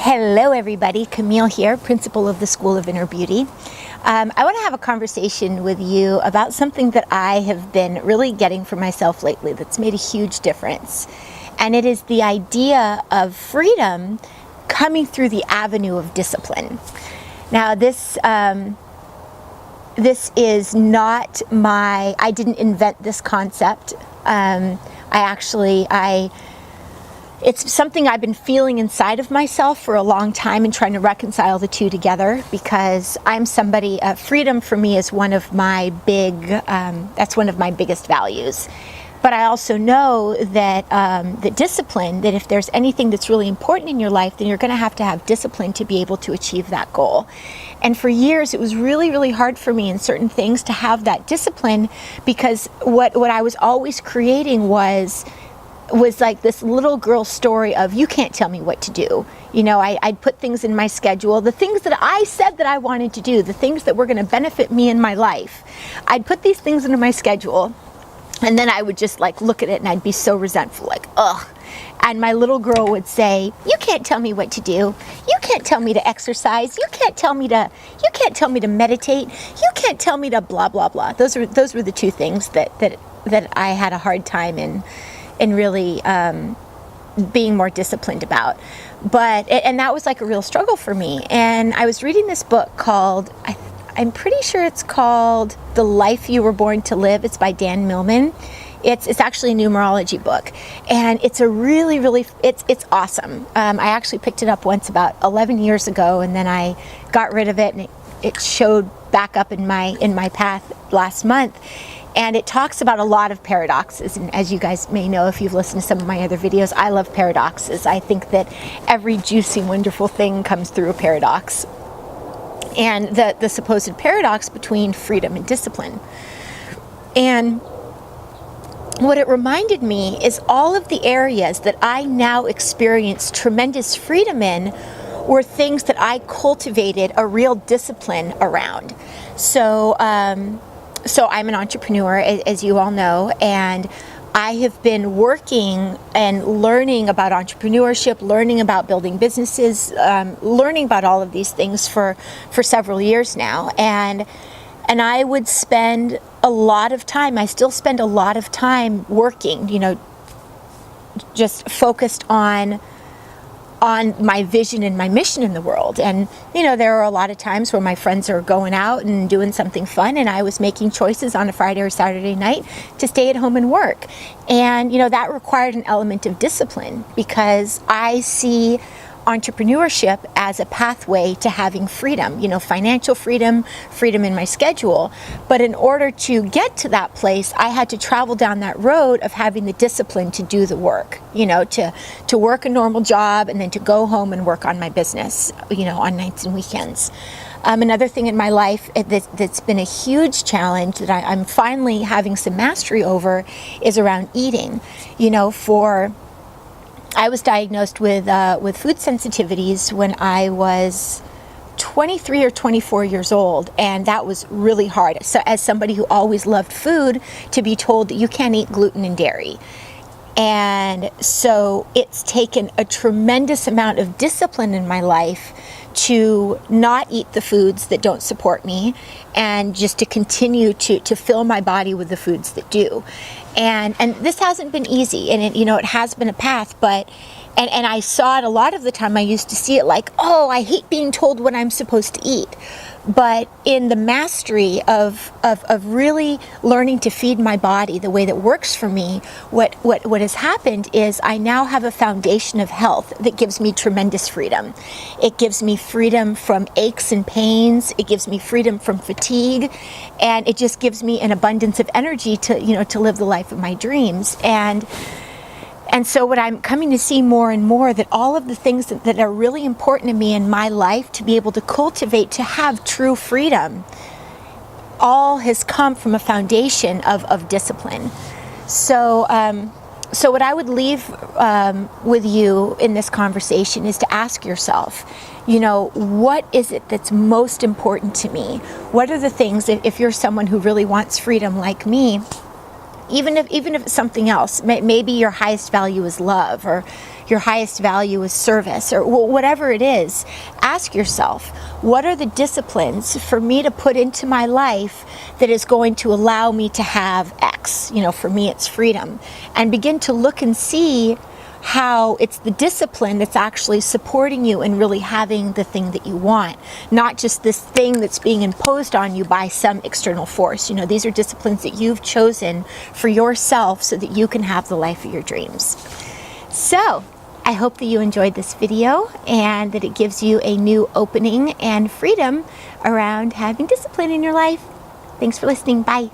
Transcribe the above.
Hello everybody, Camille here, principal of the School of Inner Beauty. I want to have a conversation with you about something that I have been really getting for myself lately that's made a huge difference. And it is the idea of freedom coming through the avenue of discipline. Now this is not I didn't invent this concept. It's something I've been feeling inside of myself for a long time and trying to reconcile the two together, because I'm somebody, freedom for me is one of my that's one of my biggest values. But I also know that the discipline, that if there's anything that's really important in your life, then you're going to have discipline to be able to achieve that goal. And for years, it was really, really hard for me in certain things to have that discipline, because what I was always creating was like this little girl story of, you can't tell me what to do. You know, I'd put things in my schedule, the things that I said that I wanted to do, the things that were going to benefit me in my life. I'd put these things into my schedule, and then I would just like look at it and I'd be so resentful, like, ugh. And my little girl would say, you can't tell me what to do. You can't tell me to exercise. You can't tell me to meditate. You can't tell me to blah, blah, blah. Those were the two things that I had a hard time in really being more disciplined about. And that was like a real struggle for me. And I was reading this book called, I'm pretty sure it's called The Life You Were Born to Live. It's by Dan Millman. It's actually a numerology book. And it's a really, really, it's awesome. I actually picked it up once about 11 years ago, and then I got rid of it, and it showed back up in my path last month. And it talks about a lot of paradoxes. And as you guys may know, if you've listened to some of my other videos, I love paradoxes. I think that every juicy, wonderful thing comes through a paradox. And the supposed paradox between freedom and discipline. And what it reminded me is all of the areas that I now experience tremendous freedom in were things that I cultivated a real discipline around. So I'm an entrepreneur, as you all know, and I have been working and learning about entrepreneurship, learning about building businesses, learning about all of these things for several years now. And I would spend a lot of time, I still spend a lot of time working, just focused on my vision and my mission in the world. And there are a lot of times where my friends are going out and doing something fun, and I was making choices on a Friday or Saturday night to stay at home and work. And that required an element of discipline, because I see entrepreneurship as a pathway to having freedom, financial freedom in my schedule. But in order to get to that place, I had to travel down that road of having the discipline to do the work, to work a normal job and then to go home and work on my business, on nights and weekends. Another thing in my life that's been a huge challenge that I'm finally having some mastery over is around eating. I was diagnosed with food sensitivities when I was 23 or 24 years old, and that was really hard. So as somebody who always loved food, to be told that you can't eat gluten and dairy. And so it's taken a tremendous amount of discipline in my life to not eat the foods that don't support me, and just to continue to fill my body with the foods that do. And this hasn't been easy, and it has been a path, but and I saw it a lot of the time. I used to see it like, oh, I hate being told what I'm supposed to eat. But in the mastery of really learning to feed my body the way that works for me, what has happened is I now have a foundation of health that gives me tremendous freedom. It gives me freedom from aches and pains. It gives me freedom from fatigue, and it just gives me an abundance of energy to live the life of my dreams. And so what I'm coming to see more and more, that all of the things that are really important to me in my life to be able to cultivate, to have true freedom, all has come from a foundation of discipline. So what I would leave with you in this conversation is to ask yourself, what is it that's most important to me? What are the things, if you're someone who really wants freedom like me, even if it's something else, maybe your highest value is love, or your highest value is service, or whatever it is, ask yourself, what are the disciplines for me to put into my life that is going to allow me to have X? For me, it's freedom. And begin to look and see how it's the discipline that's actually supporting you in really having the thing that you want, not just this thing that's being imposed on you by some external force. These are disciplines that you've chosen for yourself so that you can have the life of your dreams. So I hope that you enjoyed this video and that it gives you a new opening and freedom around having discipline in your life. Thanks for listening. Bye.